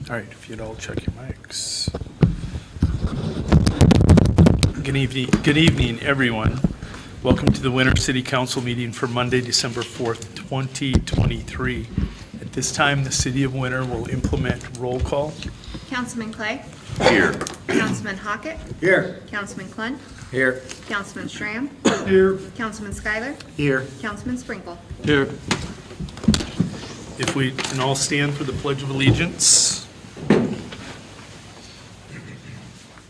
All right, if you'd all check your mics. Good evening, everyone. Welcome to the Winter City Council meeting for Monday, December 4th, 2023. At this time, the City of Winter will implement roll call. Councilman Clay? Here. Councilman Hockett? Here. Councilman Clun? Here. Councilman Schramm? Here. Councilman Schuyler? Here. Councilman Sprinkle? Here. If we can all stand for the Pledge of Allegiance.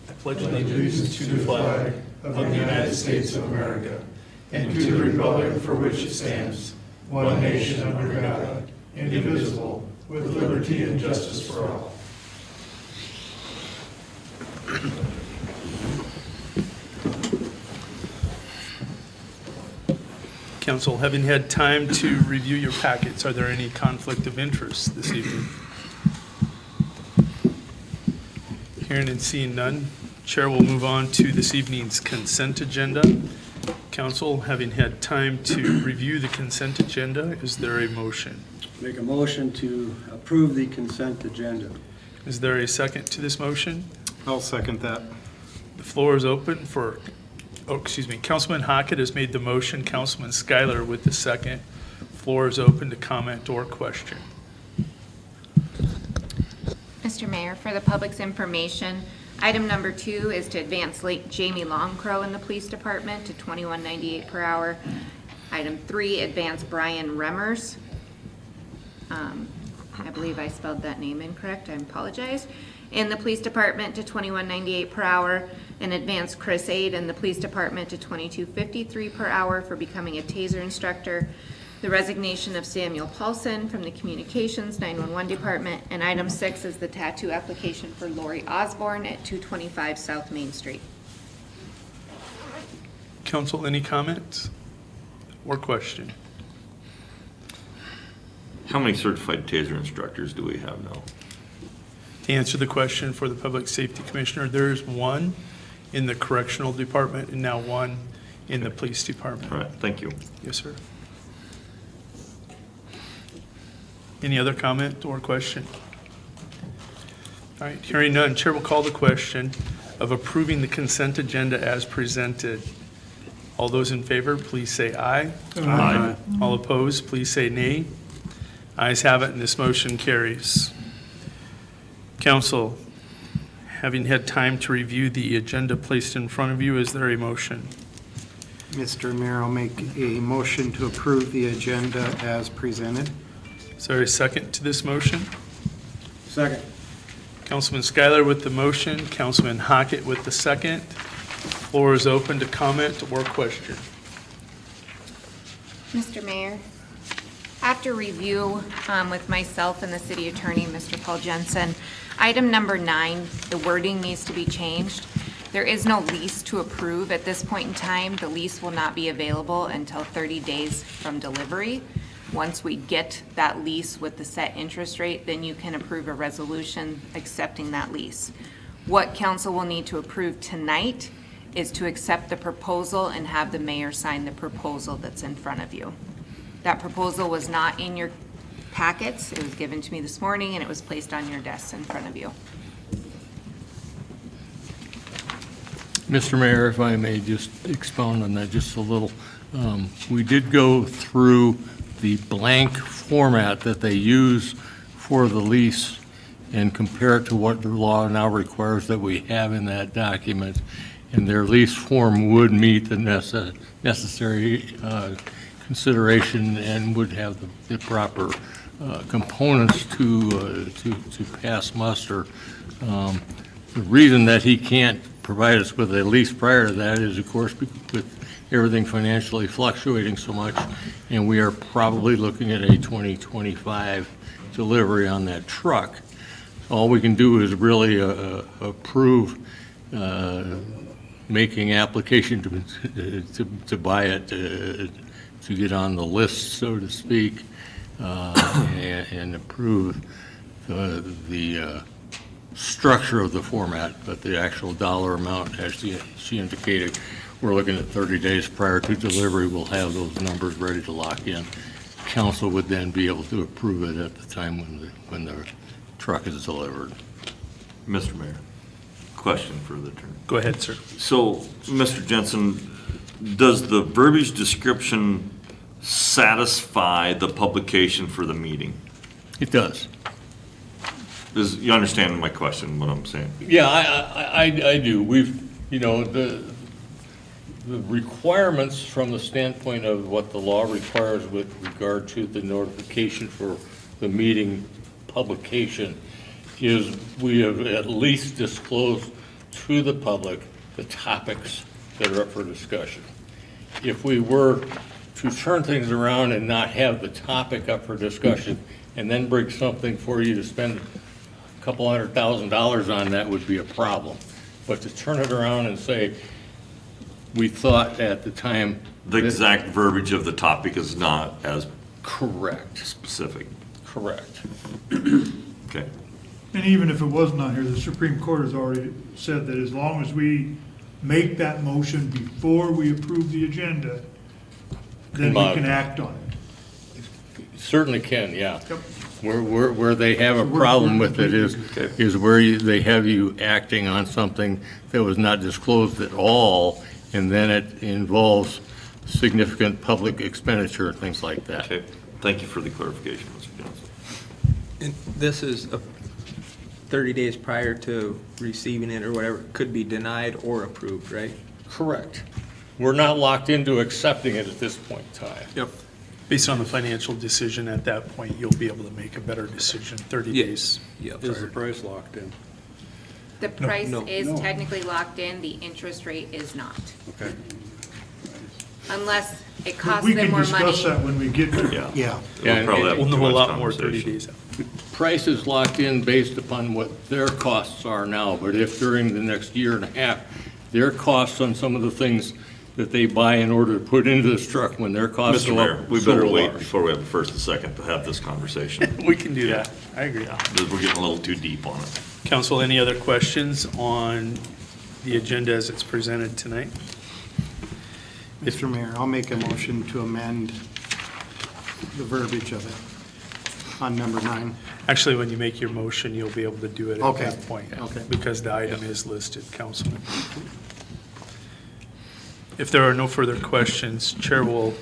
I pledge allegiance to the flag of the United States of America and to the republic for which it stands, one nation under God, indivisible, with liberty and justice for all. Council, having had time to review your packets, are there any conflict of interest this evening? Hearing and seeing none, Chair will move on to this evening's consent agenda. Council, having had time to review the consent agenda, is there a motion? Make a motion to approve the consent agenda. Is there a second to this motion? I'll second that. The floor is open for, Councilman Hockett has made the motion, Councilman Schuyler with the second. Floor is open to comment or question. Mr. Mayor, for the public's information, item number 2 is to advance Jamie Longcrow in the police department to $21.98 per hour. Item 3, advance Brian Remmers. I believe I spelled that name incorrect, I apologize. In the police department to $21.98 per hour, and advance Chris Aid in the police department to $22.53 per hour for becoming a TASER instructor. The resignation of Samuel Paulson from the Communications 911 Department, and item 6 is the tattoo application for Lori Osborne at 225 South Main Street. Council, any comments or question? How many certified TASER instructors do we have now? To answer the question for the Public Safety Commissioner, there is one in the Correctional Department and now one in the Police Department. All right, thank you. Yes, sir. Any other comment or question? All right, hearing none, Chair will call the question of approving the consent agenda as presented. All those in favor, please say aye. Aye. All opposed, please say nay. Ayes have it, and this motion carries. Council, having had time to review the agenda placed in front of you, is there a motion? Mr. Mayor, I'll make a motion to approve the agenda as presented. Is there a second to this motion? Second. Councilman Schuyler with the motion, Councilman Hockett with the second. Floor is open to comment or question. Mr. Mayor, after review with myself and the city attorney, Mr. Paul Jensen, item number 9, the wording needs to be changed. There is no lease to approve at this point in time. The lease will not be available until 30 days from delivery. Once we get that lease with the set interest rate, then you can approve a resolution accepting that lease. What council will need to approve tonight is to accept the proposal and have the mayor sign the proposal that's in front of you. That proposal was not in your packets. It was given to me this morning, and it was placed on your desks in front of you. Mr. Mayor, if I may just expound on that just a little. We did go through the blank format that they use for the lease and compare it to what the law now requires that we have in that document. And their lease form would meet the necessary consideration and would have the proper components to pass muster. The reason that he can't provide us with a lease prior to that is, of course, with everything financially fluctuating so much, and we are probably looking at a 2025 delivery on that truck. All we can do is really approve making application to buy it, to get on the list, so to speak, and approve the structure of the format, but the actual dollar amount, as she indicated, we're looking at 30 days prior to delivery. We'll have those numbers ready to lock in. Council would then be able to approve it at the time when the truck is delivered. Mr. Mayor, question for the attorney. Go ahead, sir. So, Mr. Jensen, does the verbiage description satisfy the publication for the meeting? It does. You understand my question, what I'm saying? Yeah, I do. We've, the requirements from the standpoint of what the law requires with regard to the notification for the meeting publication is we have at least disclosed to the public the topics that are up for discussion. If we were to turn things around and not have the topic up for discussion and then bring something for you to spend a couple $100,000 on, that would be a problem. But to turn it around and say, we thought at the time. The exact verbiage of the topic is not as Correct, specific. correct. Okay. And even if it wasn't on here, the Supreme Court has already said that as long as we make that motion before we approve the agenda, then we can act on it. Certainly can, yeah. Yep. Where they have a So we're- problem we're with it Okay. is where they have you acting on something that was not disclosed at all, and then it involves significant public expenditure and things like that. Okay. Thank you for the clarification, Mr. Johnson. And this is 30 days prior to receiving it or whatever, could be denied or approved, right? Correct. We're not locked into accepting it at this point in time. Yep. Based on the financial decision at that point, you'll be able to make a better decision 30 Yeah. days. Yep. Is the price locked in? The price no, is no. technically locked in, the interest rate is not. Okay. Unless it costs We them can more discuss money. that when we get to it. Yeah. Yeah. Yeah, We'll probably have We'll know too a much lot more 30 conversation. days out. Price is locked in based upon what their costs are now, but if during the next year and a half, their costs on some of the things that they buy in order to put into this truck, when their costs Mr. go Mayor, up, we so better will wait ours. before we have a first and second to have this conversation. We can do that. I agree. Because we're getting a little too deep on it. Council, any other questions on the agenda as it's presented tonight? Mr. Mayor, I'll make a motion to amend the verbiage of it on number 9. Actually, when you make your motion, you'll be able to do it at Okay. that point. Okay. Because the item is listed, Councilman. If there are no further questions, Chair will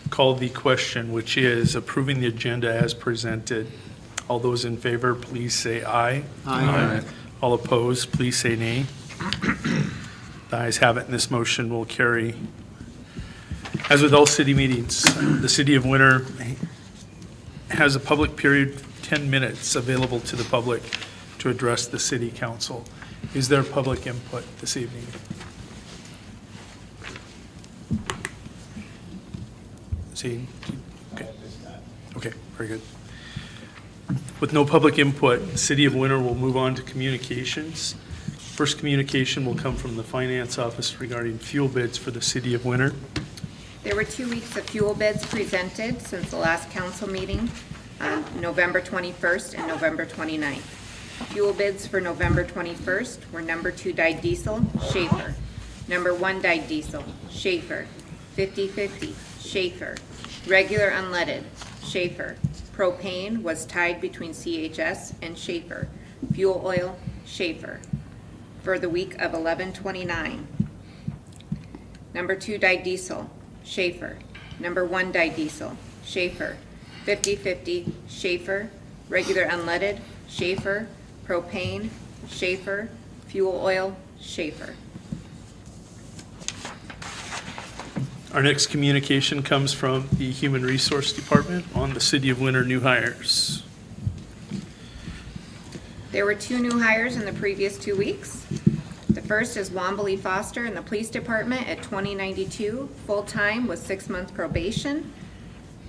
call the question, which is approving the agenda as presented. All those in favor, please say aye. Aye. All opposed, please say nay. The ayes have it, and this motion will carry. As with all city meetings, the City of Winter has a public period, 10 minutes, available to the public to address the city council. Is there public input this evening? See, okay. Okay, very good. With no public input, the City of Winter will move on to communications. First communication will come from the Finance Office regarding fuel bids for the City of Winter. There were 2 weeks of fuel bids presented since the last council meeting, November 21st and November 29th. Fuel bids for November 21st were number 2 dyed diesel, Schaefer. Number 1 dyed diesel, Schaefer. 50/50, Schaefer. Regular unleaded, Schaefer. Propane was tied between CHS and Schaefer. Fuel oil, Schaefer. For the week of 11/29. Number 2 dyed diesel, Schaefer. Number 1 dyed diesel, Schaefer. 50/50, Schaefer. Regular unleaded, Schaefer. Propane, Schaefer. Fuel oil, Schaefer. Our next communication comes from the Human Resource Department on the City of Winter new hires. There were 2 new hires in the previous 2 weeks. The first is Wambley Foster in the Police Department at $20.92, full-time with 6-month probation.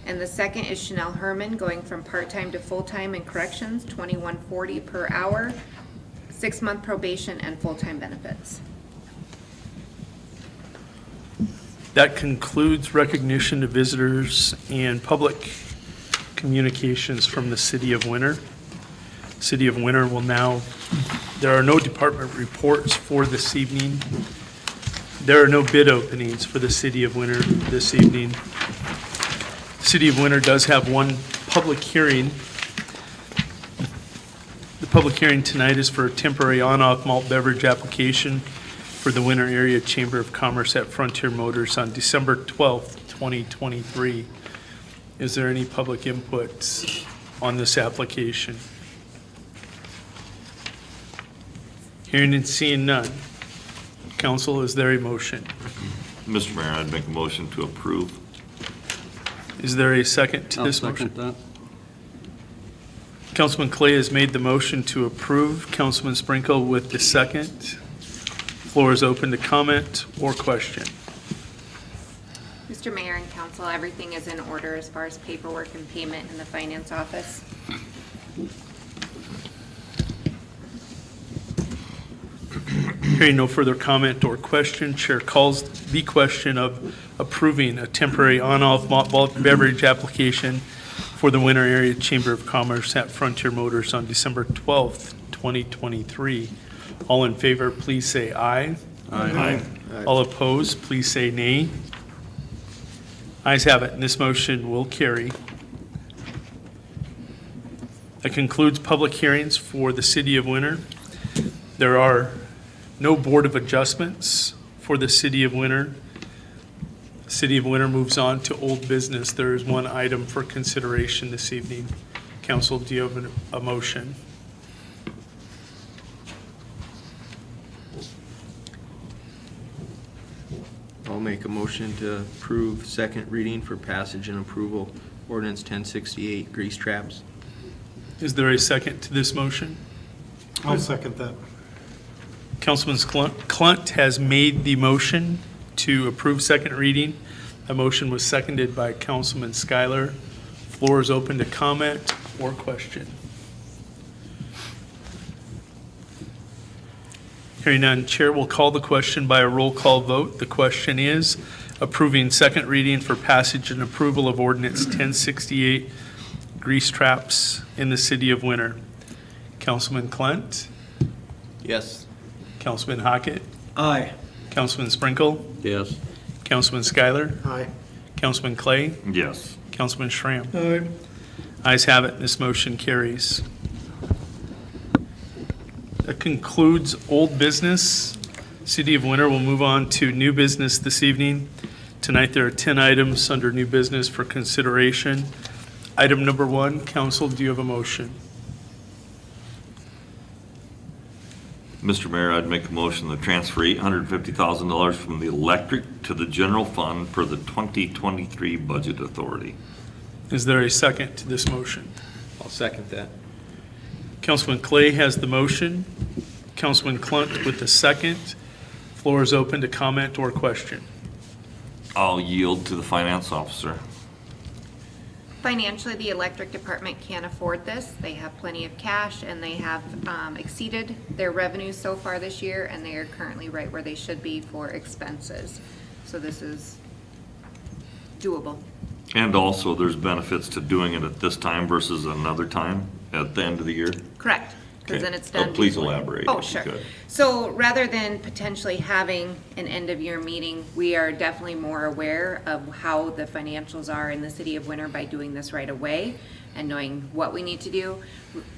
And the second is Chanel Herman going from part-time to full-time in corrections, $21.40 per hour, 6-month probation and full-time benefits. That concludes recognition to visitors and public communications from the City of Winter. City of Winter will now, there are no department reports for this evening. There are no bid openings for the City of Winter this evening. City of Winter does have one public hearing public hearing tonight is for a temporary on-off malt beverage application for the Winter Area Chamber of Commerce at Frontier Motors on December 12th, 2023. Is there any public input on this application? Hearing and seeing none. Council, is there a motion? Mr. Mayor, I'd make a motion to approve. Is there a second to this motion? Councilman Clay has made the motion to approve. Councilman Sprinkle with the second. Floor is open to comment or question. Mr. Mayor and council, everything is in order as far as paperwork and payment in the finance office. Hearing no further comment or question, Chair calls the question of approving a temporary on-off malt beverage application for the Winter Area Chamber of Commerce at Frontier Motors on December 12th, 2023. All in favor, please say aye. Aye. All opposed, please say nay. Ayes have it, and this motion will carry. That concludes public hearings for the City of Winter. There are no Board of Adjustments for the City of Winter. City of Winter moves on to old business. There is one item for consideration this evening. Council, do you have a motion? I'll make a motion to approve second reading for passage and approval, ordinance 1068, grease traps. Is there a second to this motion? I'll second that. Councilman Clunt has made the motion to approve second reading. The motion was seconded by Councilman Schuyler. Floor is open to comment or question. Hearing none, Chair will call the question by a roll call vote. The question is approving second reading for passage and approval of ordinance 1068, grease traps in the City of Winter. Councilman Clunt? Yes. Councilman Hockett? Aye. Councilman Sprinkle? Yes. Councilman Schuyler? Aye. Councilman Clay? Yes. Councilman Schramm? Aye. Ayes have it, this motion carries. That concludes old business. City of Winter will move on to new business this evening. Tonight, there are 10 items under new business for consideration. Item number 1, Council, do you have a motion? Mr. Mayor, I'd make a motion to transfer $850,000 from the electric to the general fund per the 2023 budget authority. Is there a second to this motion? I'll second that. Councilman Clay has the motion. Councilman Clunt with the second. Floor is open to comment or question. I'll yield to the finance officer. Financially, the electric department can't afford this. They have plenty of cash and they have exceeded their revenues so far this year, and they are currently right where they should be for expenses. So this is doable. And also, there's benefits to doing it at this time versus another time at the end of the year. Correct, because then Okay. it's done. Please before- elaborate Oh, if you sure. could. So rather than potentially having an end-of-year meeting, we are definitely more aware of how the financials are in the City of Winter by doing this right away and knowing what we need to do.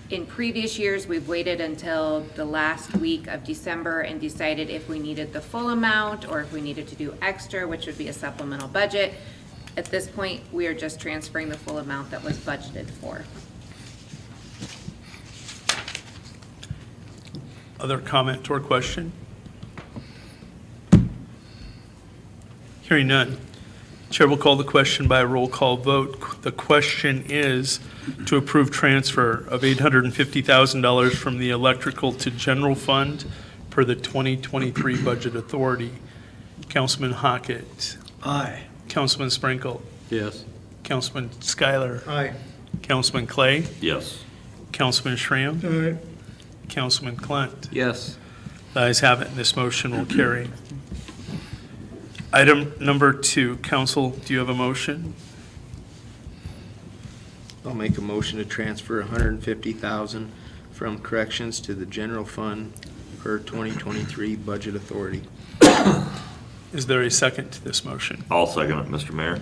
In previous years, we've waited until the last week of December and decided if we needed the full amount or if we needed to do extra, which would be a supplemental budget. At this point, we are just transferring the full amount that was budgeted for. Other comment or question? Hearing none. Chair will call the question by a roll call vote. The question is to approve transfer of $850,000 from the electrical to general fund per the 2023 budget authority. Councilman Hockett. Aye. Councilman Sprinkle. Yes. Councilman Schuyler. Aye. Councilman Clay. Yes. Councilman Schramm. Aye. Councilman Clunt. Yes. The ayes have it, and this motion will carry. Item number 2, Council, do you have a motion? I'll make a motion to transfer $150,000 from corrections to the general fund per 2023 budget authority. Is there a second to this motion? I'll second it, Mr. Mayor.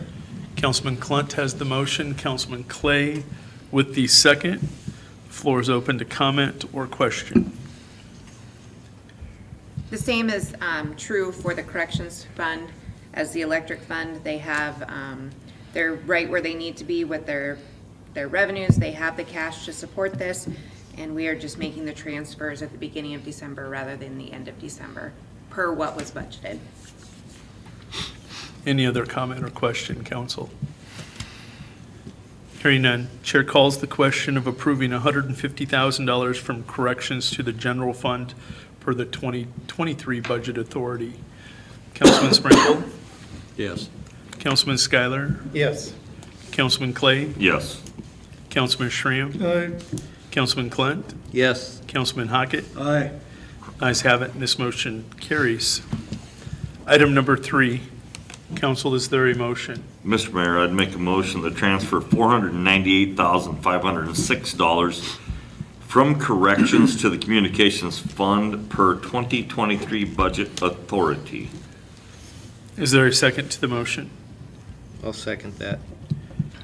Councilman Clunt has the motion, Councilman Clay with the second. Floor is open to comment or question. The same is true for the corrections fund as the electric fund. They have, they're right where they need to be with their revenues. They have the cash to support this, and we are just making the transfers at the beginning of December rather than the end of December, per what was budgeted. Any other comment or question, council? Hearing none, chair calls the question of approving $150,000 from corrections to the general fund per the 2023 budget authority. Councilman Sprinkle? Yes. Councilman Schuyler? Yes. Councilman Clay? Yes. Councilman Schramm? Aye. Councilman Clunt? Yes. Councilman Hockett? Aye. Ayes have it, and this motion carries. Item number 3, council, is there a motion? Mr. Mayor, I'd make a motion to transfer $498,506 from corrections to the communications fund per 2023 budget authority. Is there a second to the motion? I'll second that.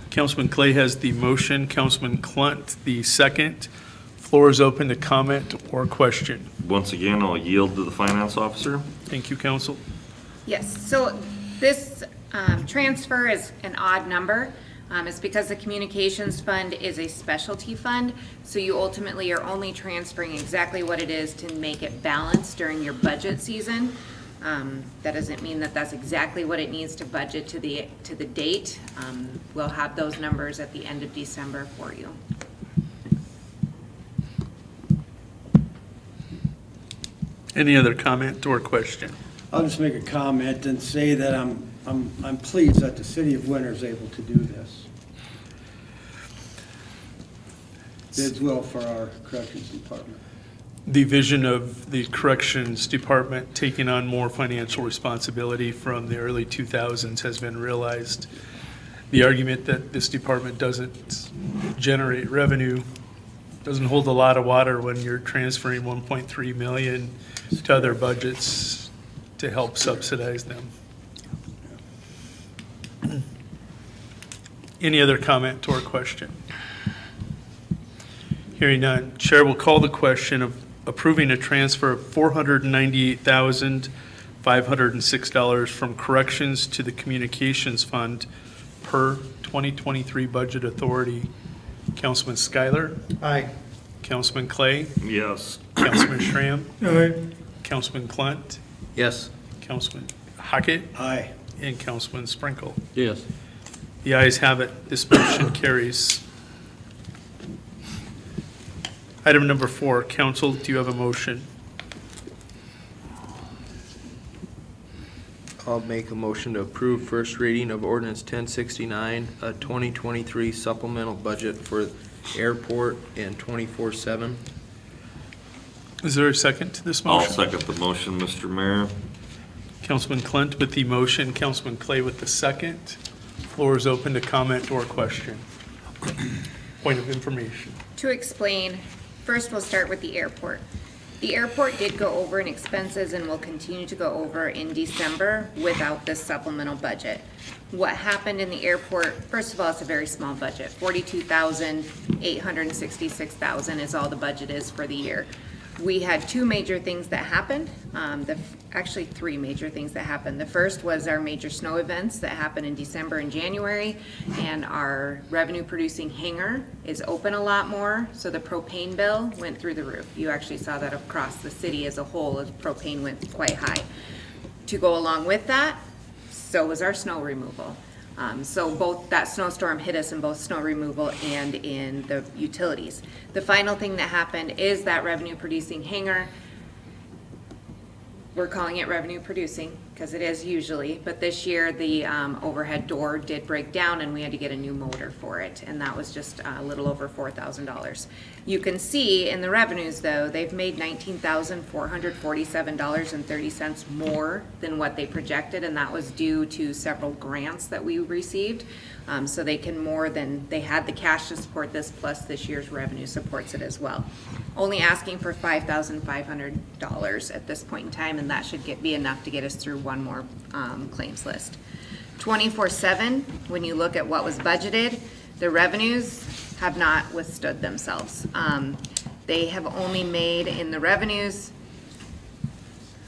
Councilman Clay has the motion, Councilman Clunt the second. Floor is open to comment or question. Once again, I'll yield to the finance officer. Thank you, council. Yes, so this transfer is an odd number. It's because the communications fund is a specialty fund, so you ultimately are only transferring exactly what it is to make it balanced during your budget season. That doesn't mean that that's exactly what it needs to budget to the date. We'll have those numbers at the end of December for you. Any other comment or question? I'll just make a comment and say that I'm pleased that the city of Winter is able to do this. Bids well for our corrections department. The vision of the corrections department taking on more financial responsibility from the early 2000s has been realized. The argument that this department doesn't generate revenue doesn't hold a lot of water when you're transferring 1.3 million to other budgets to help subsidize them. Any other comment or question? Hearing none, chair will call the question of approving a transfer of $498,506 from corrections to the communications fund per 2023 budget authority. Councilman Schuyler? Aye. Councilman Clay? Yes. Councilman Schramm? Aye. Councilman Clunt? Yes. Councilman Hockett? Aye. And Councilman Sprinkle. Yes. The ayes have it. This motion carries. Item number 4, council, do you have a motion? I'll make a motion to approve first reading of ordinance 1069, a 2023 supplemental budget for airport and 24/7. Is there a second to this I'll motion? second the motion, Mr. Mayor. Councilman Clunt with the motion, Councilman Clay with the second. Floor is open to comment or question. Point of information. To explain, first we'll start with the airport. The airport did go over in expenses and will continue to go over in December without this supplemental budget. What happened in the airport, first of all, it's a very small budget. 42,866,000 is all the budget is for the year. We had two major things that happened, actually three major things that happened. The first was our major snow events that happened in December and January, and our revenue producing hangar is open a lot more, so the propane bill went through the roof. You actually saw that across the city as a whole, as propane went quite high. To go along with that, so was our snow removal. So both, that snowstorm hit us in both snow removal and in the utilities. The final thing that happened is that revenue producing hangar, we're calling it revenue producing because it is usually, but this year the overhead door did break down and we had to get a new motor for it, and that was just a little over $4,000. You can see in the revenues though, they've made $19,447.30 more than what they projected, and that was due to several grants that we received. So they can more than, they had the cash to support this, plus this year's revenue supports it as well. Only asking for $5,500 at this point in time, and that should be enough to get us through one more claims list. 24/7, when you look at what was budgeted, the revenues have not withstood themselves. They have only made in the revenues,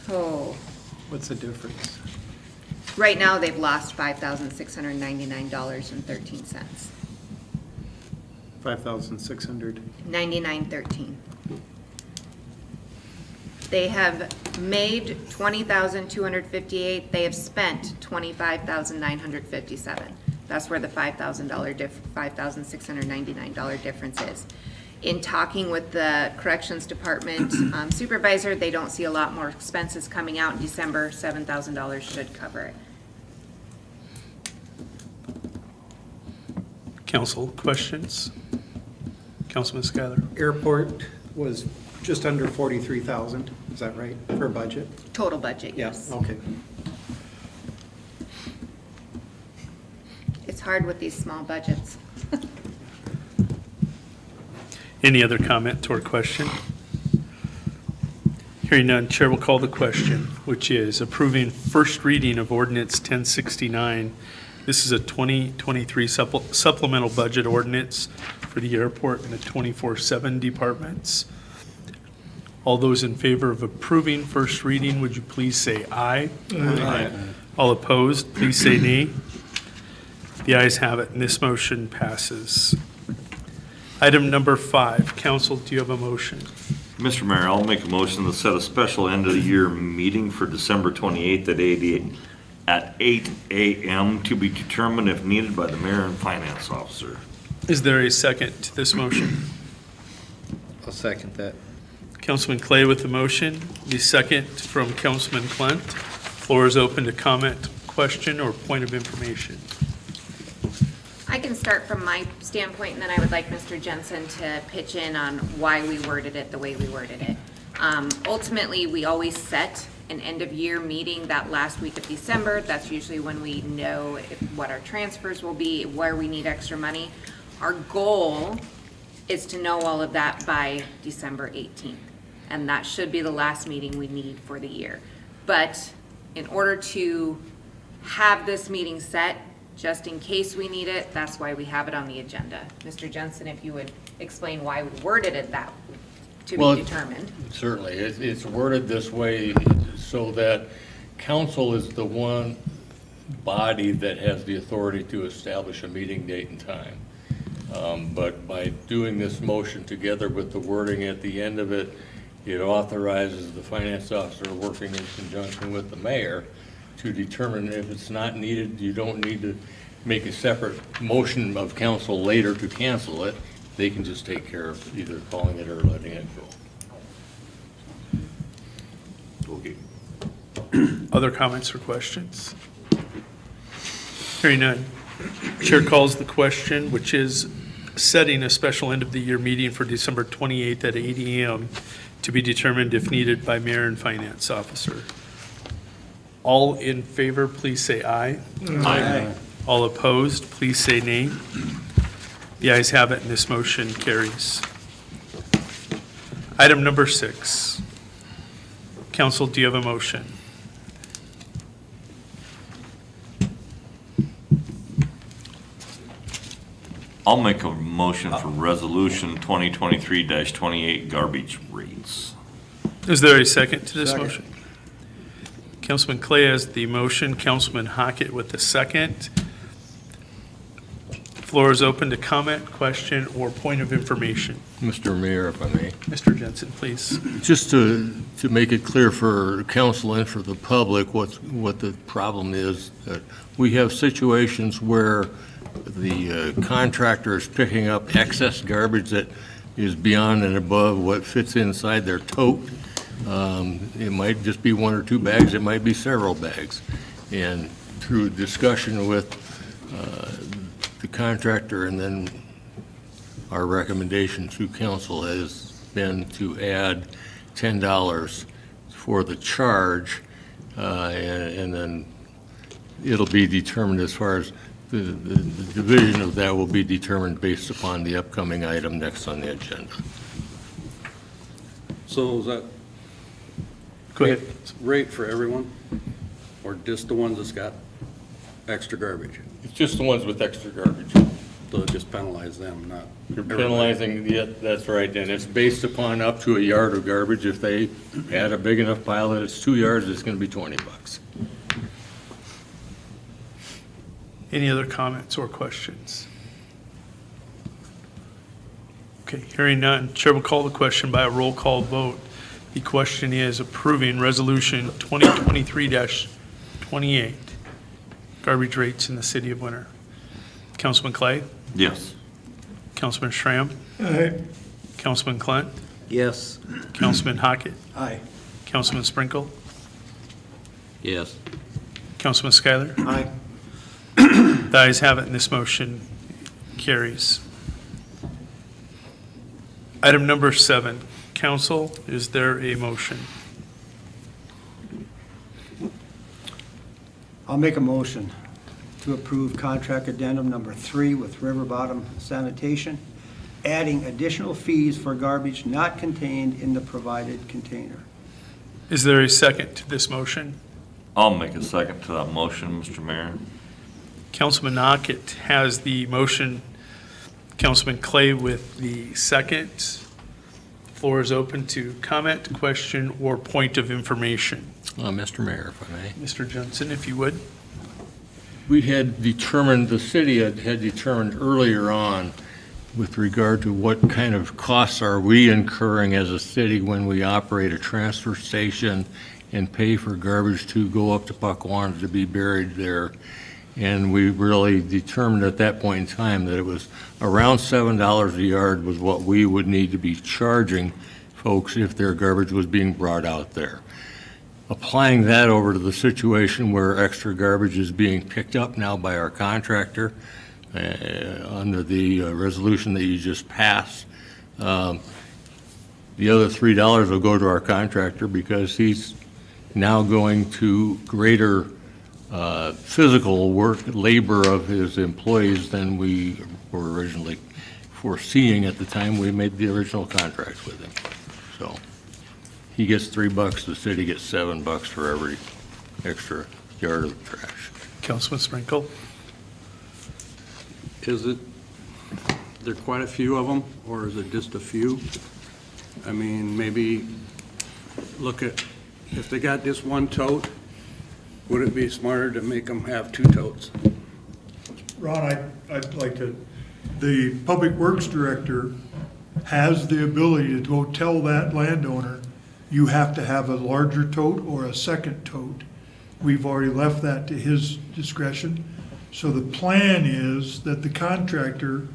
What's the difference? right now, they've lost $5,699.13. 5,600. 99.13. They have made 20,258, they have spent 25,957. That's where the $5,699 difference is. In talking with the Corrections Department supervisor, they don't see a lot more expenses coming out in December. $7,000 should cover it. Council, questions? Councilman Schuyler? Airport was just under 43,000, is that right, for budget? Total budget, yes. Okay. It's hard with these small budgets. Any other comment or question? Hearing none, Chair will call the question, which is approving first reading of ordinance 1069. This is a 2023 supplemental budget ordinance for the airport and the 24/7 departments. All those in favor of approving first reading, would you please say aye? Aye. All opposed, please say nay. The ayes have it, and this motion passes. Item number 5, council, do you have a motion? Mr. Mayor, I'll make a motion to set a special end-of-the-year meeting for December 28th at 8 a.m. to be determined if needed by the mayor and finance officer. Is there a second to this motion? I'll second that. Councilman Clay with the motion, the second from Councilman Clent. Floor is open to comment, question, or point of information. I can start from my standpoint, and then I would like Mr. Jensen to pitch in on why we worded it the way we worded it. Ultimately, we always set an end-of-year meeting that last week of December. That's usually when we know what our transfers will be, where we need extra money. Our goal is to know all of that by December 18th, and that should be the last meeting we need for the year. But in order to have this meeting set, just in case we need it, that's why we have it on the agenda. Mr. Jensen, if you would explain why we worded it that, to Well, be determined. Certainly. It's worded this way so that council is the one body that has the authority to establish a meeting date and time. But by doing this motion together with the wording at the end of it, it authorizes the finance officer working in conjunction with the mayor to determine if it's not needed. You don't need to make a separate motion of council later to cancel it. They can just take care of either calling it or letting it go. Okay. Other comments or questions? Hearing none. Chair calls the question, which is setting a special end-of-the-year meeting for December 28th at 8 a.m. to be determined if needed by mayor and finance officer. All in favor, please say aye. Aye. All opposed, please say nay. The ayes have it, and this motion carries. Item number 6. Council, do you have a motion? I'll make a motion for resolution 2023-28 garbage rates. Is there a second to this Second. motion? Councilman Clay has the motion, Councilman Hockett with the second. Floor is open to comment, question, or point of information. Mr. Mayor, if I may. Mr. Jensen, please. Just to make it clear for council and for the public what the problem is, that we have situations where the contractor is picking up excess garbage that is beyond and above what fits inside their tote. It might just be 1 or 2 bags, it might be several bags. And through discussion with the contractor and then our recommendation to council has been to add $10 for the charge, and then it'll be determined as far as the division of that will be determined based upon the upcoming item next on the agenda. So is that Go ahead. rate for everyone, or just the ones that's got extra garbage? It's just the ones with extra garbage. So just penalize them, not You're everybody. penalizing, yeah, that's right, and it's based upon up to a yard of garbage. If they add a big enough pile that it's 2 yards, it's gonna be $20. Any other comments or questions? Okay, hearing none, Chair will call the question by a roll call vote. The question is approving Resolution 2023-28, garbage rates in the city of Winter. Councilman Clay? Yes. Councilman Schramm? Aye. Councilman Clunt? Yes. Councilman Hockett? Aye. Councilman Sprinkle? Yes. Councilman Schuyler? Aye. The ayes have it, and this motion carries. Item number 7, council, is there a motion? I'll make a motion to approve contract addendum number 3 with River Bottom Sanitation, adding additional fees for garbage not contained in the provided container. Is there a second to this motion? I'll make a second to that motion, Mr. Mayor. Councilman Knockett has the motion, Councilman Clay with the second. Floor is open to comment, question, or point of information. Mr. Mayor, if I may. Mr. Johnson, if you would. We had determined, the city had determined earlier on with regard to what kind of costs are we incurring as a city when we operate a transfer station and pay for garbage to go up to Puckwater to be buried there. And we really determined at that point in time that it was around $7 a yard was what we would need to be charging folks if their garbage was being brought out there. Applying that over to the situation where extra garbage is being picked up now by our contractor under the resolution that you just passed, the other $3 will go to our contractor because he's now going to greater physical work, labor of his employees than we were originally foreseeing at the time we made the original contract with him. So he gets $3, the city gets $7 for every extra yard of trash. Councilman Sprinkle? Is it, there are quite a few of them, or is it just a few? I mean, maybe look at, if they got just one tote, would it be smarter to make them have 2 totes? Ron, I'd like to, the Public Works Director has the ability to go tell that landowner, you have to have a larger tote or a second tote. We've already left that to his discretion. So the plan is that the contractor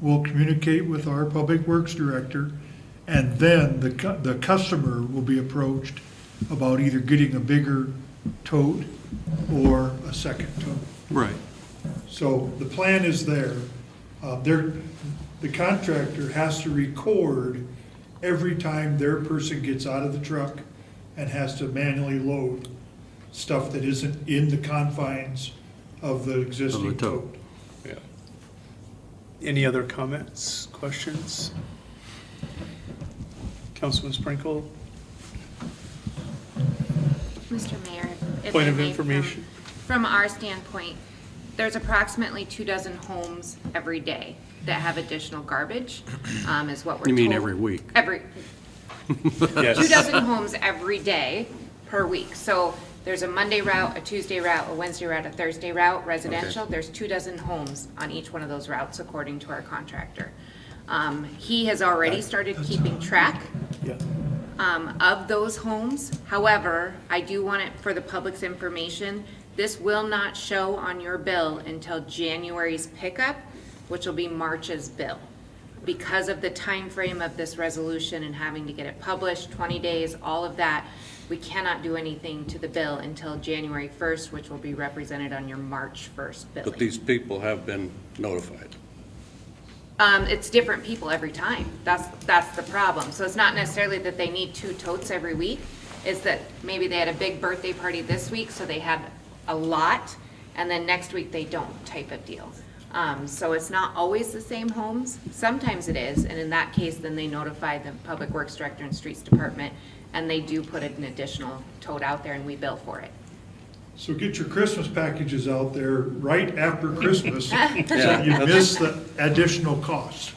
will communicate with our Public Works Director, and then the customer will be approached about either getting a bigger tote or a second tote. Right. So the plan is there. The contractor has to record every time their person gets out of the truck and has to manually load stuff that isn't in the confines of the existing Of the tote. tote. Yeah. Any other comments, questions? Councilman Sprinkle? Mr. Mayor, if Point I of may, information. From our standpoint, there's approximately 24 homes every day that have additional garbage, is what we're told. You mean every week? Every, Yes. 24 homes every day per week. So there's a Monday route, a Tuesday route, a Wednesday route, a Thursday route, residential. There's 24 homes on each one of those routes, according to our contractor. He has already started keeping track Yeah. of those homes. However, I do want it for the public's information, this will not show on your bill until January's pickup, which will be March's bill. Because of the time frame of this resolution and having to get it published, 20 days, all of that, we cannot do anything to the bill until January 1st, which will be represented on your March 1st billing. But these people have been notified. It's different people every time. That's the problem. So it's not necessarily that they need 2 totes every week. It's that maybe they had a big birthday party this week, so they had a lot, and then next week they don't, type of deal. So it's not always the same homes. Sometimes it is, and in that case, then they notify the Public Works Director and Streets Department, and they do put an additional tote out there, and we bill for it. So get your Christmas packages out there right after Christmas, so you miss the additional cost.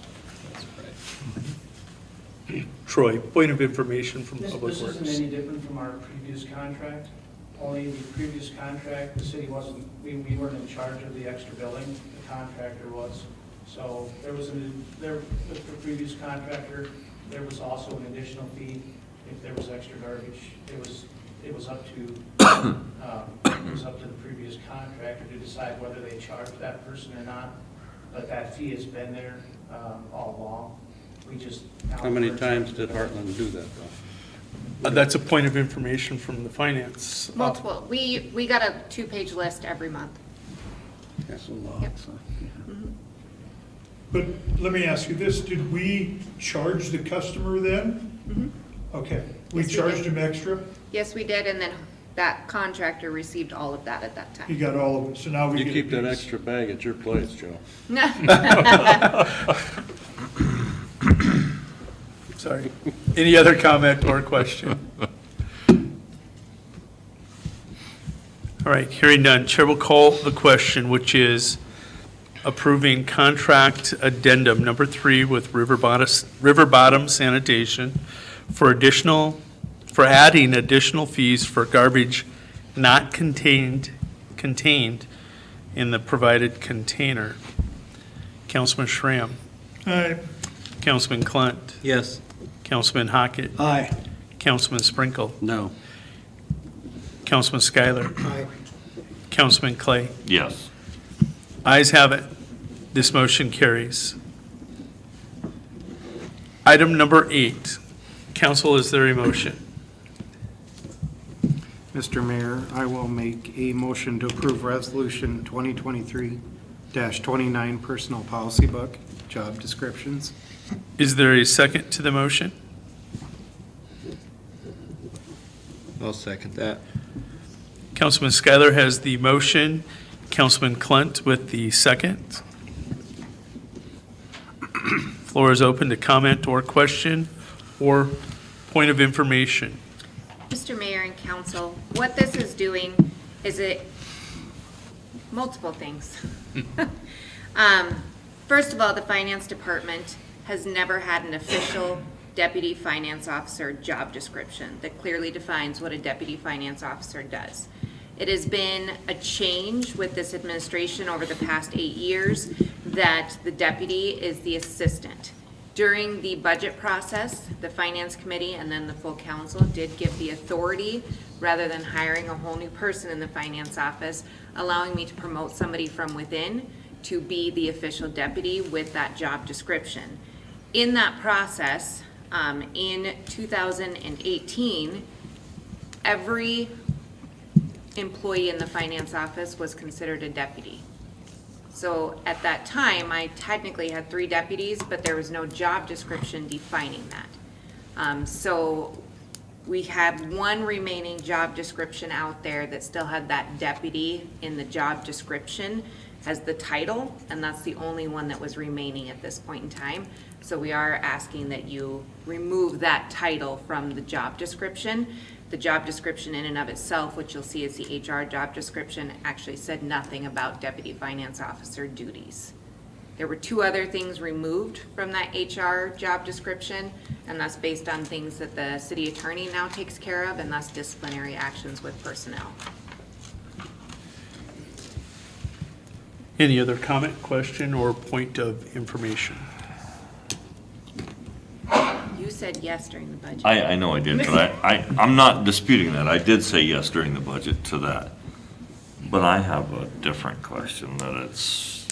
Troy, point of information from This Public isn't Works. any different from our previous contract, only the previous contract, the city wasn't, we weren't in charge of the extra billing, the contractor was. So there was with the previous contractor, there was also an additional fee if there was extra garbage. It was up to the previous contractor to decide whether they charged that person or not, but that fee has been there all along. We just. How many times did Heartland do that, though? That's a point of information from the finance. Multiple. We got a 2-page list every month. That's a lot. Yep. But let me ask you this, did we charge the customer then? Okay, we Yes, we charged did. him extra? Yes, we did, and then that contractor received all of that at that He time. got all of it, so now we You get a keep that piece. extra bag at your place, Joe. Sorry. Any other comment or question? All right, hearing none, Chair will call the question, which is approving contract addendum number 3 with River Bottom Sanitation for adding additional fees for garbage not contained in the provided container. Councilman Schramm, Aye. Councilman Clunt, Yes. Councilman Hockett, Aye. Councilman Sprinkle, No. Councilman Schuyler, Aye. Councilman Clay. Yes. Ayes have it. This motion carries. Item number 8. Council, is there a motion? Mr. Mayor, I will make a motion to approve Resolution 2023-29 Personnel Policy Book, Job Descriptions. Is there a second to the motion? I'll second that. Councilman Schuyler has the motion, Councilman Clunt with the second. Floor is open to comment or question or point of information. Mr. Mayor and Council, what this is doing is multiple things. First of all, the Finance Department has never had an official Deputy Finance Officer job description that clearly defines what a Deputy Finance Officer does. It has been a change with this administration over the past 8 years that the deputy is the assistant. During the budget process, the Finance Committee and then the full council did give the authority, rather than hiring a whole new person in the finance office, allowing me to promote somebody from within to be the official deputy with that job description. In that process, in 2018, every employee in the finance office was considered a deputy. So at that time, I technically had 3 deputies, but there was no job description defining that. So we had one remaining job description out there that still had that deputy in the job description as the title, and that's the only one that was remaining at this point in time. So we are asking that you remove that title from the job description. The job description in and of itself, which you'll see is the HR job description, actually said nothing about Deputy Finance Officer duties. There were 2 other things removed from that HR job description, and that's based on things that the city attorney now takes care of, and that's disciplinary actions with personnel. Any other comment, question, or point of information? You said yes during the budget. I know I did, but I'm not disputing that. I did say yes during the budget to that. But I have a different question, that it's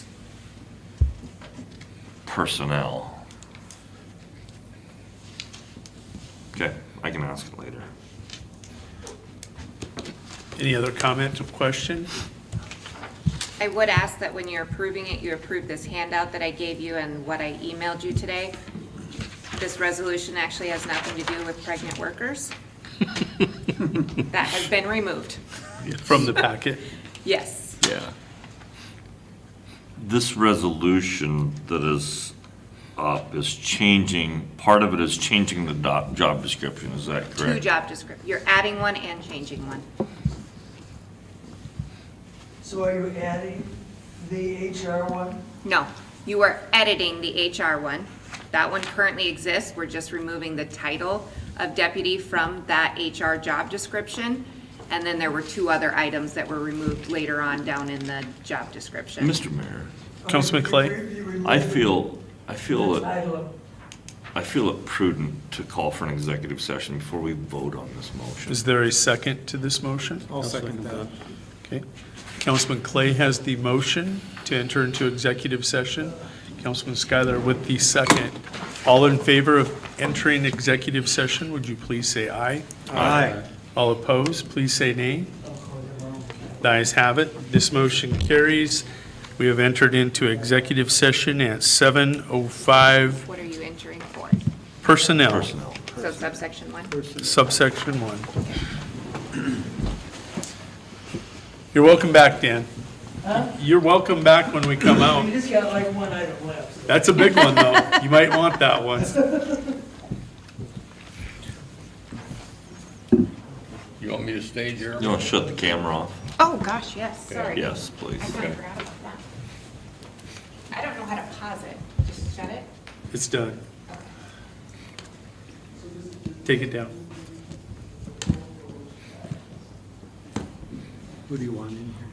personnel. Okay, I can ask it later. Any other comment or question? I would ask that when you're approving it, you approve this handout that I gave you and what I emailed you today. This resolution actually has nothing to do with pregnant workers. That has been removed. From the packet? Yes. Yeah. This resolution that is up is changing, part of it is changing the job description, is that 2 correct? job descriptions. You're adding one and changing one. So are you adding the HR one? No, you are editing the HR one. That one currently exists. We're just removing the title of deputy from that HR job description. And then there were two other items that were removed later on down in the job description. Mr. Mayor, Councilman Clay? You removed I feel the it, title of- I feel it prudent to call for an executive session before we vote on this motion. Is there a second to this motion? I'll second that. Okay. Councilman Clay has the motion to enter into executive session. Councilman Schuyler with the second. All in favor of entering executive session, would you please say aye? Aye. All opposed, please say nay. The ayes have it. This motion carries. We have entered into executive session at 7:05. What are you entering for? Personnel, Personnel. So subsection 1? subsection 1. You're welcome back, Dan. You're welcome back when we come out. You just got like one item left. so- That's a big one, though. You might want that one. You want me to stay here? You want to shut the camera off? Oh, gosh, yes, sorry. Yes, please. I kind of forgot about that. I don't know how to pause it. Just shut it? It's done. Take it down. Who do you want in here?